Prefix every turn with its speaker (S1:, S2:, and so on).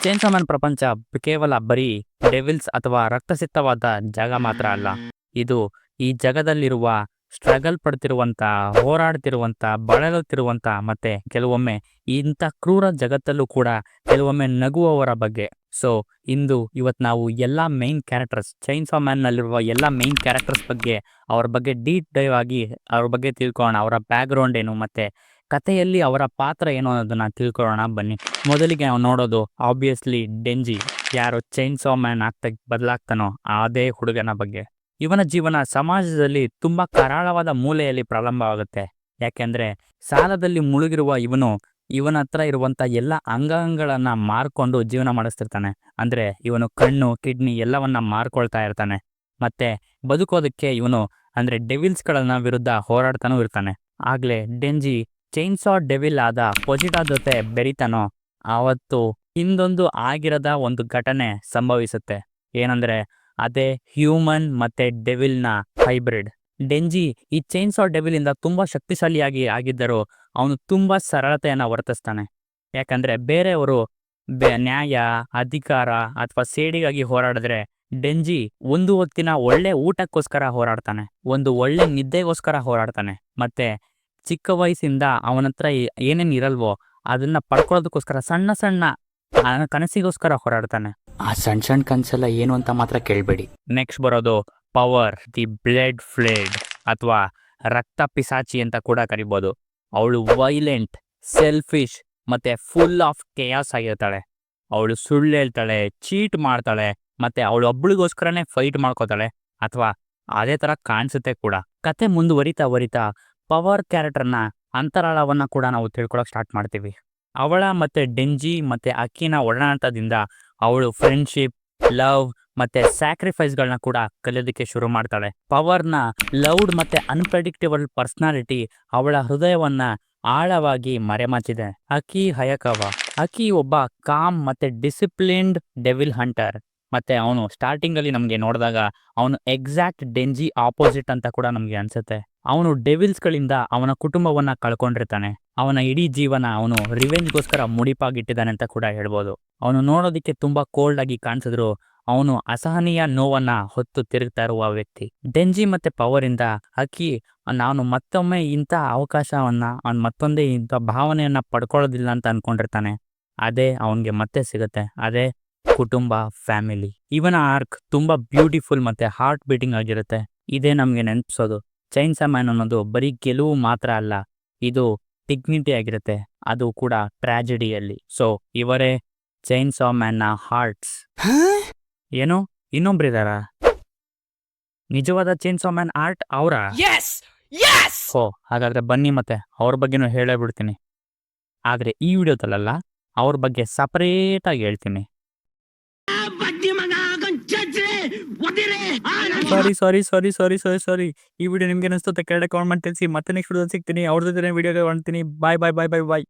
S1: Chainsaw man ಪ್ರಪಂಚ ಕೇವಲ ಬರೀ ಡೆವಿಲ್ಸ್ ಅಥವಾ ರಕ್ತಸಿಕ್ತವಾದ ಜಾಗ ಮಾತ್ರ ಅಲ್ಲ. ಇದು ಈ ಜಗದಲ್ಲಿರುವ ಸ್ಟ್ರಗಲ್ ಪಡ್ತಿರುವಂತ, ಹೋರಾಡ್ತಿರುವಂತ, ಬಳಲುತ್ತಿರುವಂತ ಮತ್ತೆ ಕೆಲವೊಮ್ಮೆ ಇಂಥ ಕ್ರೂರ ಜಗತ್ತಲ್ಲೂ ಕೂಡ ಕೆಲವೊಮ್ಮೆ ನಗುವವರ ಬಗ್ಗೆ. ಸೊ ಇವತ್ತು ನಾವು ಎಲ್ಲಾ ಮೈನ್ ಕ್ಯಾರೆಕ್ಟರ್ಸ್, ಚೈನ್ಸಾ ಮ್ಯಾನ್ ನಲ್ಲಿರುವ ಎಲ್ಲಾ ಮೈನ್ ಕ್ಯಾರೆಕ್ಟರ್ಸ್ ಬಗ್ಗೆ, ಅವ್ರ ಬಗ್ಗೆ ಡೀಪ್ ಡೈವ್ ಆಗಿ ಅವ್ರ ಬಗ್ಗೆ ತಿಳ್ಕೊಳ್ಳೋಣ. ಅವರ ಬ್ಯಾಕ್ ಗ್ರೌಂಡ್ ಏನು ಮತ್ತೆ ಕಥೆಯಲ್ಲಿ ಅವರ ಪಾತ್ರ ಏನು ಅನ್ನೋದನ್ನ ತಿಳ್ಕೊಳ್ಳೋಣ ಬನ್ನಿ. ಮೊದಲಿಗೆ ನಾವು ನೋಡೋದು ಆಬ್ವಿಯಸ್ಲಿ ಡೆಂಜಿ, ಯಾರು ಚೈನ್ಸಾ ಮ್ಯಾನ್ ಬದಲಾಗ್ತಾನೋ ಅದೇ ಹುಡುಗನ ಬಗ್ಗೆ. ಇವನ ಜೀವನ ಸಮಾಜದಲ್ಲಿ ತುಂಬಾ ಕರಾಳವಾದ ಮೂಲೆಯಲ್ಲಿ ಪ್ರಾರಂಭವಾಗುತ್ತೆ. ಯಾಕೆಂದ್ರೆ ಸಾಲದಲ್ಲಿ ಮುಳುಗಿರುವ ಇವನ ಹತ್ರ ಇರುವಂತ ಎಲ್ಲ ಅಂಗಾಂಗಗಳನ್ನ ಮಾರ್ಕೊಂಡು ಜೀವನ ಮಾಡಿಸ್ತಿರ್ತಾನೆ. ಅಂದ್ರೆ ಇವನು ಕಣ್ಣು, ಕಿಡ್ನಿ ಎಲ್ಲವನ್ನ ಮಾರ್ಕೊಳ್ತಾ ಇರ್ತಾನೆ. ಮತ್ತೆ ಬದುಕೋದಕ್ಕೆ ಇವನು ಅಂದ್ರೆ ಡೆವಿಲ್ಸ್ಗಳನ್ನ ವಿರುದ್ಧ ಹೋರಾಡ್ತಾನೂ ಇರ್ತಾನೆ. ಆಗ್ಲೇ ಡೆಂಜಿ ಚೈನ್ಸಾ ಡೆವಿಲ್ ಆದ ಪೊಜಿಟಾ ಜೊತೆ ಬೆರಿತಾನೋ ಆವತ್ತು ಹಿಂದೊಂದು ಆಗಿರದ ಒಂದು ಘಟನೆ ಸಂಭವಿಸುತ್ತೆ. ಏನಂದ್ರೆ ಅದೇ ಹ್ಯೂಮನ್ ಮತ್ತೆ ಡೆವಿಲ್ನ ಹೈಬ್ರಿಡ್. ಡೆಂಜಿ ಈ ಚೈನ್ಸಾ ಡೆವಿಲ್ ಇಂದ ತುಂಬಾ ಶಕ್ತಿಶಾಲಿಯಾಗಿ ಆಗಿದ್ದರೂ ಅವನು ತುಂಬಾ ಸರಳತೆಯನ್ನ ವರ್ತಿಸ್ತಾನೆ. ಯಾಕಂದ್ರೆ ಬೇರೆಯವರು ನ್ಯಾಯ, ಅಧಿಕಾರ ಅಥವಾ ಸೇಡಿಗಾಗಿ ಹೋರಾಡಿದ್ರೆ ಡೆಂಜಿ ಒಂದು ಹೊತ್ತಿನ ಒಳ್ಳೆ ಊಟಕ್ಕೋಸ್ಕರ ಹೋರಾಡ್ತಾನೆ, ಒಂದು ಒಳ್ಳೆ ನಿದ್ದೆಗೋಸ್ಕರ ಹೋರಾಡ್ತಾನೆ, ಮತ್ತೆ ಚಿಕ್ಕ ವಯಸ್ಸಿಂದ ಅವನತ್ರ ಏನೇನ್ ಇರಲ್ವೋ ಅದನ್ನ ಪಡ್ಕೊಳ್ಳೋದಕ್ಕೋಸ್ಕರ ಸಣ್ಣ ಸಣ್ಣ ಕನಸಿಗೋಸ್ಕರ ಹೋರಾಡ್ತಾನೆ. ಆ ಸಣ್ಣ ಸಣ್ಣ ಕನಸೆಲ್ಲ ಏನು ಅಂತ ಮಾತ್ರ ಕೇಳಬೇಡಿ. ನೆಕ್ಸ್ಟ್ ಬರೋದು ಪವರ್, ದಿ ಬ್ಲಡ್ ಫ್ಲೇಡ್ ಅಥವಾ ರಕ್ತ ಪಿಸಾಚಿ ಅಂತ ಕೂಡ ಕರಿಬೋದು. ಅವಳು ವೈಲೆಂಟ್, ಸೆಲ್ಫಿಶ್ ಮತ್ತೆ ಫುಲ್ ಆಫ್ ಕೇಯಾಸ್ ಆಗಿರ್ತಾಳೆ. ಅವಳು ಸುಳ್ಳು ಹೇಳ್ತಾಳೆ, ಚೀಟ್ ಮಾಡ್ತಾಳೆ, ಮತ್ತೆ ಅವಳು ಒಬ್ಳಿಗೋಸ್ಕರನೇ ಫೈಟ್ ಮಾಡ್ಕೋತಾಳೆ, ಅಥವಾ ಅದೇ ತರ ಕಾಣಿಸುತ್ತೆ ಕೂಡ. ಕತೆ ಮುಂದುವರಿತಾ ಪವರ್ ಕ್ಯಾರೆಕ್ಟರ್ನ ಅಂತರಾಳವನ್ನ ಕೂಡ ನಾವು ತಿಳ್ಕೊಳಕ್ ಸ್ಟಾರ್ಟ್ ಮಾಡ್ತೀವಿ. ಅವಳ ಮತ್ತೆ ಡೆಂಜಿ ಮತ್ತೆ ಅಕ್ಕಿನ ಒಡನಾಟದಿಂದ ಅವಳು ಫ್ರೆಂಡ್ಶಿಪ್, ಲವ್ ಮತ್ತೆ ಸ್ಯಾಕ್ರಿಫೈಸ್ಗಳನ್ನ ಕೂಡ ಕಲಿಯೋದಕ್ಕೆ ಶುರು ಮಾಡ್ತಾಳೆ. ಪವರ್ನ ಲೌಡ್ ಮತ್ತೆ ಅನ್ಪ್ರೆಡಿಕ್ಟೇಬಲ್ ಪರ್ಸನಾಲಿಟಿ ಅವಳ ಹೃದಯವನ್ನ ಆಳವಾಗಿ ಮರೆಮಾಚಿದೆ. ಅಕಿ ಹಯಕವ. ಅಕಿ ಒಬ್ಬ ಕಾಮ್ ಮತ್ತೆ ಡಿಸಿಪ್ಲಿನ್ಡ್ ಡೆವಿಲ್ ಹಂಟರ್. ಮತ್ತೆ ಅವನು ಸ್ಟಾರ್ಟಿಂಗ್ ಅಲ್ಲಿ ನಮ್ಗೆ ನೋಡಿದಾಗ ಅವನು ಎಕ್ಸಾಕ್ಟ್ ಡೆಂಜಿ ಆಪೋಸಿಟ್ ಅಂತ ಕೂಡ ನಮ್ಗೆ ಅನ್ಸುತ್ತೆ. ಅವನು ಡೆವಿಲ್ಸ್ ಗಳಿಂದ ಅವನ ಕುಟುಂಬವನ್ನ ಕಳ್ಕೊಂಡಿರ್ತಾನೆ. ಅವನ ಇಡೀ ಜೀವನ ಅವನು ರಿವೆಂಜ್ಗೋಸ್ಕರ ಮುಡಿಪಾಗಿಟ್ಟಿದ್ದಾನೆ ಅಂತ ಕೂಡ ಹೇಳ್ಬೋದು. ಅವನು ನೋಡೋದಿಕ್ಕೆ ತುಂಬಾ ಕೋಲ್ಡ್ ಆಗಿ ಕಾಣಿಸಿದ್ರು ಅವನು ಅಸಹನೀಯ ನೋವನ್ನ ಹೊತ್ತು ತಿರುಗ್ತಾ ಇರುವ ವ್ಯಕ್ತಿ. ಡೆಂಜಿ ಮತ್ತೆ ಪವರ್ ಇಂದ ಅಕಿ ನಾನು ಮತ್ತೊಮ್ಮೆ ಇಂಥ ಅವಕಾಶವನ್ನ, ಮತ್ತೊಂದೇ ಇಂಥ ಭಾವನೆಯನ್ನ ಪಡ್ಕೊಳ್ಳೋದಿಲ್ಲ ಅಂತ ಅನ್ಕೊಂಡಿರ್ತಾನೆ. ಅದೇ ಅವನ್ಗೆ ಮತ್ತೆ ಸಿಗುತ್ತೆ, ಅದೇ ಕುಟುಂಬ, ಫ್ಯಾಮಿಲಿ. ಇವನ ಆರ್ಕ್ ತುಂಬಾ ಬ್ಯೂಟಿಫುಲ್ ಮತ್ತೆ ಹಾರ್ಟ್ ಬೀಟಿಂಗ್ ಆಗಿರುತ್ತೆ. ಇದೇ ನಮ್ಗೆ ನೆನಪಿಸೋದು ಚೈನ್ಸಾ ಮ್ಯಾನ್ ಅನ್ನೋದು ಬರೀ ಗೆಲುವು ಮಾತ್ರ ಅಲ್ಲ, ಇದು ಡಿಗ್ನಿಟಿ ಆಗಿರುತ್ತೆ, ಅದು ಕೂಡ ಟ್ರಾಜಿಡಿಯಲ್ಲಿ. ಸೊ ಇವರೇ ಚೈನ್ಸಾ ಮ್ಯಾನ್ ನ ಹಾರ್ಟ್ಸ್. ಏನು ಇನ್ನೊಬ್ರಿದಾರ? ನಿಜವಾದ ಚೈನ್ಸಾ ಮ್ಯಾನ್ ಆರ್ಟ್ ಅವರ? ಹೋ, ಹಾಗಾದ್ರೆ ಬನ್ನಿ ಮತ್ತೆ ಅವ್ರ ಬಗ್ಗೆನೂ ಹೇಳೇ ಬಿಡ್ತೀನಿ. ಆದ್ರೆ ಈ ವಿಡಿಯೋದಲ್ಲ, ಅವ್ರ ಬಗ್ಗೆ ಸಪರೇಟ್ ಆಗಿ ಹೇಳ್ತೀನಿ. ಸಾರಿ ಈ ವಿಡಿಯೋ ನಿಮ್ಗೆ ಅನಿಸ್ತದೆ ಕೆಳಗಡೆ ಕಾಮೆಂಟ್ ತಿಳಿಸಿ. ಮತ್ತೆ ನೆಕ್ಸ್ಟ್ ವಿಡಿಯೋ ಸಿಗ್ತೀನಿ, ಅವ್ರ ಜೊತೆ ವಿಡಿಯೋ ಮಾಡ್ತೀನಿ. ಬಾಯ್.